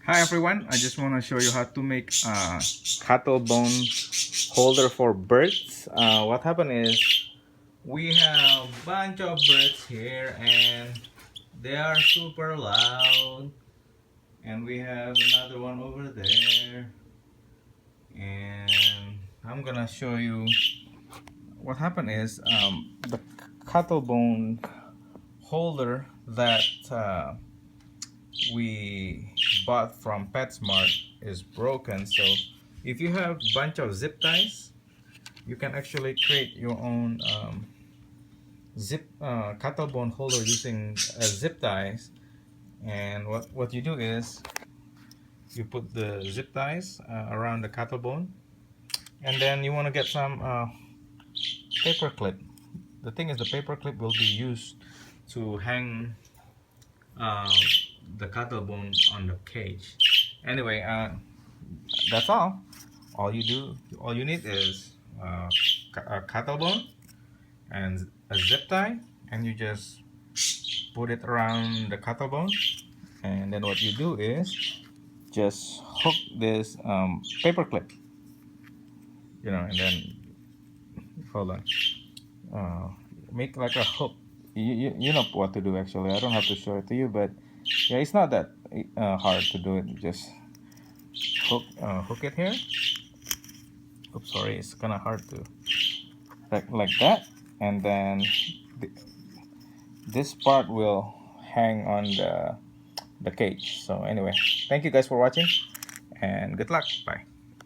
Hi everyone, I just want to show you how to make a cuttle bone holder for birds. What happened is we have a bunch of birds here and they are super loud, and we have another one over there, and I'm gonna show you what happened is the cuttle bone holder that we bought from PetSmart is broken. So if you have a bunch of zip ties, you can actually create your own zip cuttle bone holder using zip ties. And what you do is you put the zip ties around the cuttle bone, and then you want to get some paper clip. The thing is, the paper clip will be used to hang uh, the cuttle bone on the cage. Anyway, that's all. All you need is a cuttle bone and a zip tie, and you just put it around the cuttle bone. And then what you do is just hook this paper clip, and then hold on, uh, make like a hook. You know what to do actually. I don't have to show it to you, but yeah, it's not that hard to do it. Just hook it here. Oops, sorry, it's kind of hard to like that, and then th this part will hang on the cage. So anyway, thank you guys for watching, and good luck. Bye.